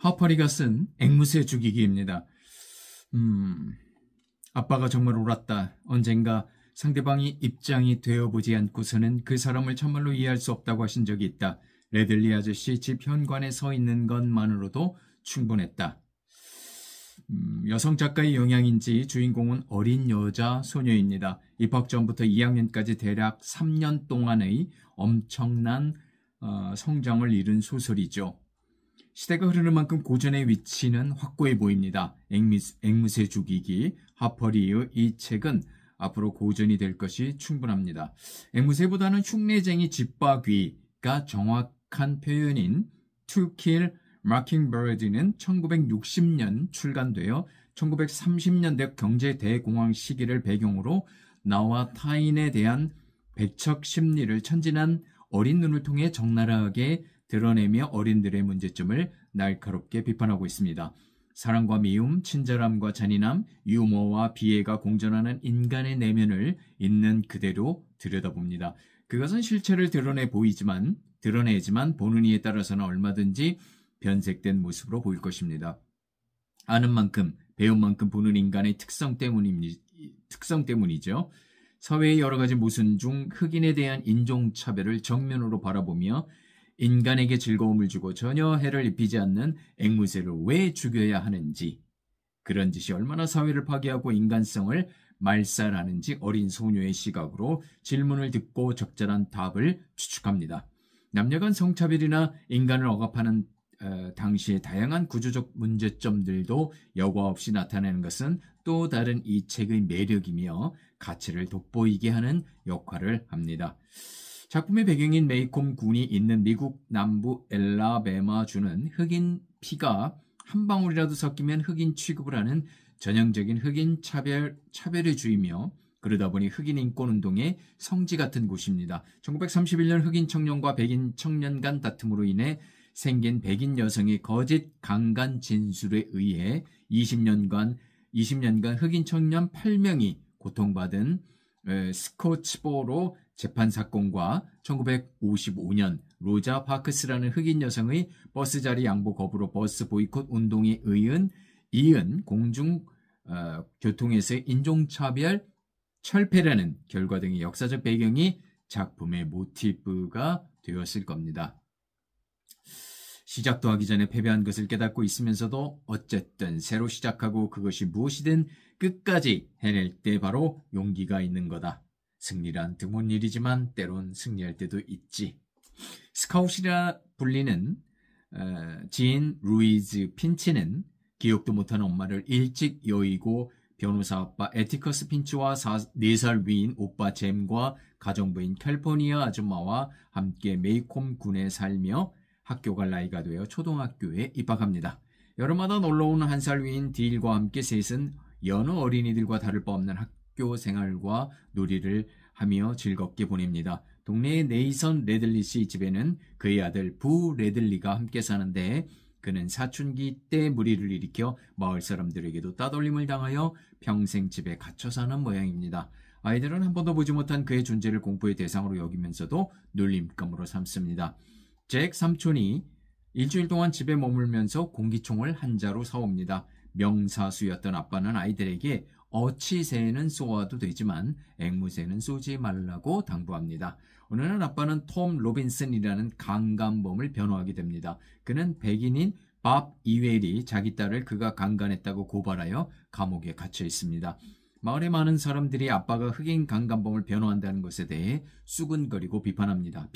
하퍼리가 쓴 앵무새 죽이기입니다. 아빠가 정말 옳았다. 언젠가 상대방이 입장이 되어보지 않고서는 그 사람을 참말로 이해할 수 없다고 하신 적이 있다. 레들리 아저씨 집 현관에 서 있는 것만으로도 충분했다. 여성 작가의 영향인지 주인공은 어린 여자 소녀입니다. 입학 전부터 2학년까지 대략 3년 동안의 엄청난 성장을 이룬 소설이죠. 시대가 흐르는 만큼 고전의 위치는 확고해 보입니다. 앵무새 죽이기, 하퍼리의 이 책은 앞으로 고전이 될 것이 충분합니다. 앵무새보다는 흉내쟁이 집바귀가 정확한 표현인 To Kill Mockingbird는 1960년 출간되어 1930년대 경제 대공황 시기를 배경으로 나와 타인에 대한 배척 심리를 천진한 어린 눈을 통해 적나라하게 드러내며 어린들의 문제점을 날카롭게 비판하고 있습니다. 사랑과 미움, 친절함과 잔인함, 유머와 비애가 공존하는 인간의 내면을 있는 그대로 들여다봅니다. 그것은 실체를 드러내지만 보는 이에 따라서는 얼마든지 변색된 모습으로 보일 것입니다. 아는 만큼, 배운 만큼 보는 인간의 특성 때문이죠. 사회의 여러 가지 모순 중 흑인에 대한 인종차별을 정면으로 바라보며 인간에게 즐거움을 주고 전혀 해를 입히지 않는 앵무새를 왜 죽여야 하는지, 그런 짓이 얼마나 사회를 파괴하고 인간성을 말살하는지 어린 소녀의 시각으로 질문을 듣고 적절한 답을 추측합니다. 남녀간 성차별이나 인간을 억압하는 당시의 다양한 구조적 문제점들도 여과 없이 나타내는 것은 또 다른 이 책의 매력이며 가치를 돋보이게 하는 역할을 합니다. 작품의 배경인 메이콤 군이 있는 미국 남부 엘라베마주는 흑인 피가 한 방울이라도 섞이면 흑인 취급을 하는 전형적인 흑인 차별주의며 그러다 보니 흑인 인권운동의 성지 같은 곳입니다. 1931년 흑인 청년과 백인 청년 간 다툼으로 인해 생긴 백인 여성의 거짓 강간 진술에 의해 20년간 흑인 청년 8명이 고통받은 스코츠보로 재판 사건과 1955년 로자 파크스라는 흑인 여성의 버스 자리 양보 거부로 버스 보이콧 운동에 이은 공중교통에서의 인종차별 철폐라는 결과 등의 역사적 배경이 작품의 모티브가 되었을 겁니다. 시작도 하기 전에 패배한 것을 깨닫고 있으면서도 어쨌든 새로 시작하고 그것이 무엇이든 끝까지 해낼 때 바로 용기가 있는 거다. 승리란 드문 일이지만 때론 승리할 때도 있지. 스카웃이라 불리는 지인 루이즈 핀치는 기억도 못하는 엄마를 일찍 여의고 변호사 아빠 에티커스 핀치와 4살 위인 오빠 잼과 가정부인 캘포니아 아줌마와 함께 메이콤 군에 살며 학교 갈 나이가 되어 초등학교에 입학합니다. 여름마다 놀러오는 1살 위인 딜과 함께 셋은 여느 어린이들과 다를 바 없는 학교 생활과 놀이를 하며 즐겁게 보냅니다. 동네의 네이선 레들리 씨 집에는 그의 아들 부 레들리가 함께 사는데 그는 사춘기 때 무리를 일으켜 마을 사람들에게도 따돌림을 당하여 평생 집에 갇혀 사는 모양입니다. 아이들은 한 번도 보지 못한 그의 존재를 공포의 대상으로 여기면서도 놀림감으로 삼습니다. 잭 삼촌이 일주일 동안 집에 머물면서 공기총을 한 자루 사옵니다. 명사수였던 아빠는 아이들에게 어치새는 쏘아도 되지만 앵무새는 쏘지 말라고 당부합니다. 어느 날 아빠는 톰 로빈슨이라는 강간범을 변호하게 됩니다. 그는 백인인 밥 이웰이 자기 딸을 그가 강간했다고 고발하여 감옥에 갇혀 있습니다. 마을의 많은 사람들이 아빠가 흑인 강간범을 변호한다는 것에 대해 수근거리고 비난합니다.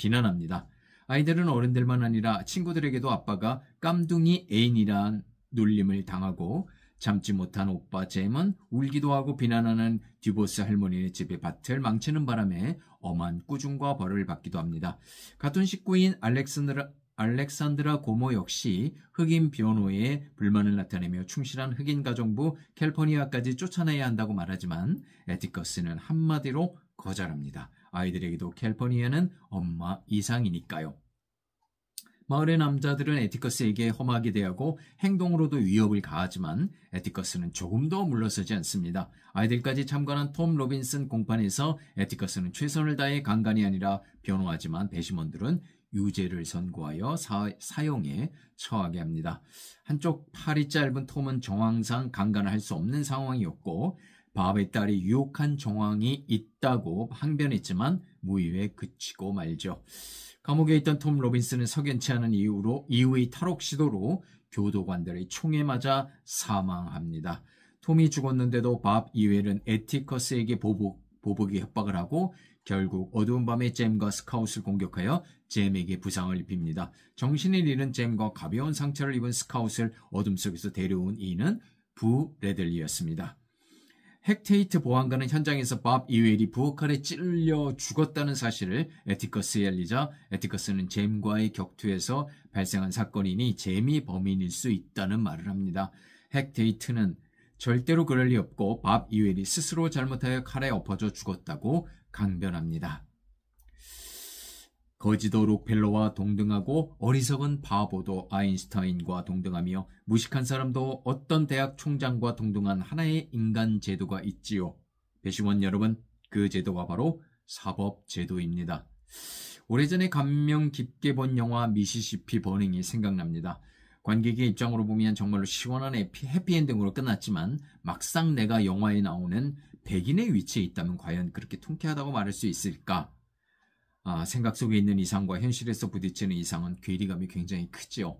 아이들은 어른들만 아니라 친구들에게도 아빠가 깜둥이 애인이란 놀림을 당하고 참지 못한 오빠 잼은 울기도 하고 비난하는 듀보스 할머니의 집의 밭을 망치는 바람에 엄한 꾸중과 벌을 받기도 합니다. 같은 식구인 알렉산드라 고모 역시 흑인 변호에 불만을 나타내며 충실한 흑인 가정부 캘포니아까지 쫓아내야 한다고 말하지만 에티커스는 한마디로 거절합니다. 아이들에게도 캘포니아는 엄마 이상이니까요. 마을의 남자들은 에티커스에게 험하게 대하고 행동으로도 위협을 가하지만 에티커스는 조금 더 물러서지 않습니다. 아이들까지 참관한 톰 로빈슨 공판에서 에티커스는 최선을 다해 강간이 아니라 변호하지만 배심원들은 유죄를 선고하여 사형에 처하게 합니다. 한쪽 팔이 짧은 톰은 정황상 강간을 할 수 없는 상황이었고 밥의 딸이 유혹한 정황이 있다고 항변했지만 무효에 그치고 말죠. 감옥에 있던 톰 로빈슨은 석연치 않은 이후의 탈옥 시도로 교도관들의 총에 맞아 사망합니다. 톰이 죽었는데도 밥 이웰은 애티커스에게 보복의 협박을 하고 결국 어두운 밤에 잼과 스카웃을 공격하여 잼에게 부상을 입힙니다. 정신을 잃은 잼과 가벼운 상처를 입은 스카웃을 어둠 속에서 데려온 이는 부 레들리였습니다. 헥테이트 보안관은 현장에서 밥 이웰이 부엌칼에 찔려 죽었다는 사실을 애티커스에 알리자 애티커스는 잼과의 격투에서 발생한 사건이니 잼이 범인일 수 있다는 말을 합니다. 헥테이트는 절대로 그럴 리 없고 밥 이웰이 스스로 잘못하여 칼에 엎어져 죽었다고 강변합니다. 거지도 록펠러와 동등하고 어리석은 바보도 아인슈타인과 동등하며 무식한 사람도 어떤 대학 총장과 동등한 하나의 인간 제도가 있지요. 배심원 여러분, 그 제도가 바로 사법제도입니다. 오래전에 감명 깊게 본 영화 미시시피 버닝이 생각납니다. 관객의 입장으로 보면 정말로 시원한 해피엔딩으로 끝났지만 막상 내가 영화에 나오는 백인의 위치에 있다면 과연 그렇게 통쾌하다고 말할 수 있을까? 생각 속에 있는 이상과 현실에서 부딪히는 이상은 괴리감이 굉장히 크지요.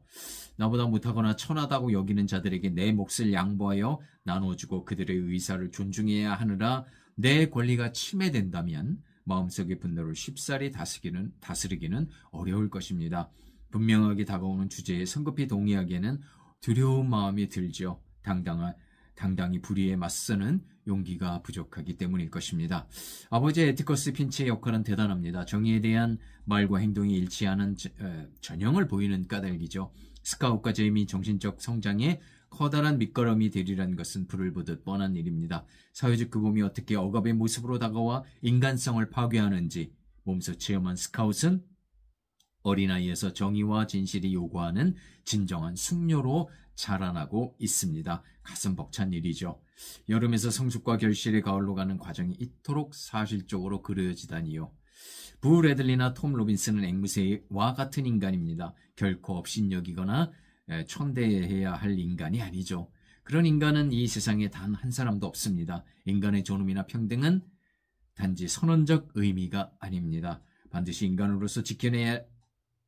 나보다 못하거나 천하다고 여기는 자들에게 내 몫을 양보하여 나눠주고 그들의 의사를 존중해야 하느라 내 권리가 침해된다면 마음속의 분노를 쉽사리 다스리기는 어려울 것입니다. 분명하게 다가오는 주제에 성급히 동의하기에는 두려운 마음이 들죠. 당당히 불의에 맞서는 용기가 부족하기 때문일 것입니다. 아버지 에티커스 핀치의 역할은 대단합니다. 정의에 대한 말과 행동이 일치하는 전형을 보이는 까닭이죠. 스카웃과 제이미 정신적 성장에 커다란 밑거름이 되리라는 것은 불을 보듯 뻔한 일입니다. 사회적 규범이 어떻게 억압의 모습으로 다가와 인간성을 파괴하는지 몸소 체험한 스카웃은 어린아이에서 정의와 진실이 요구하는 진정한 숙녀로 자라나고 있습니다. 가슴 벅찬 일이죠. 여름에서 성숙과 결실의 가을로 가는 과정이 이토록 사실적으로 그려지다니요. 부 레들리나 톰 로빈슨은 앵무새와 같은 인간입니다. 결코 업신여기거나 천대해야 할 인간이 아니죠. 그런 인간은 이 세상에 단 한 사람도 없습니다. 인간의 존엄이나 평등은 단지 선언적 의미가 아닙니다. 반드시 인간으로서 지켜내야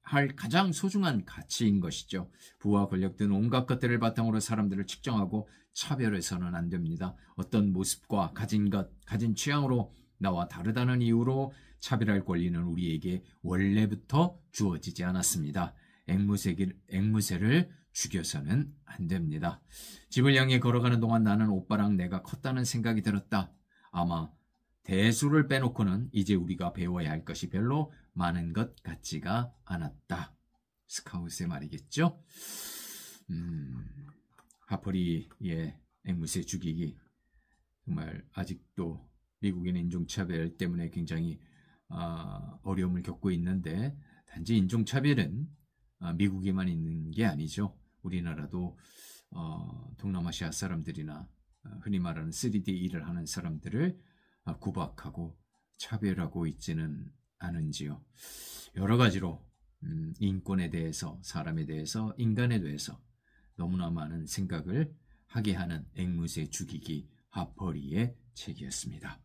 할 가장 소중한 가치인 것이죠. 부와 권력 등 온갖 것들을 바탕으로 사람들을 측정하고 차별해서는 안 됩니다. 어떤 모습과 가진 취향으로 나와 다르다는 이유로 차별할 권리는 우리에게 원래부터 주어지지 않았습니다. 앵무새를 죽여서는 안 됩니다. 집을 향해 걸어가는 동안 나는 오빠랑 내가 컸다는 생각이 들었다. 아마 대수를 빼놓고는 이제 우리가 배워야 할 것이 별로 많은 것 같지가 않았다. 스카웃의 말이겠죠? 하퍼리의 앵무새 죽이기 정말 아직도 미국인의 인종차별 때문에 굉장히 어려움을 겪고 있는데 단지 인종차별은 미국에만 있는 게 아니죠. 우리나라도 동남아시아 사람들이나 흔히 말하는 3D 일을 하는 사람들을 구박하고 차별하고 있지는 않은지요. 여러 가지로 인권에 대해서, 사람에 대해서, 인간에 대해서 너무나 많은 생각을 하게 하는 앵무새 죽이기 하퍼리의 책이었습니다.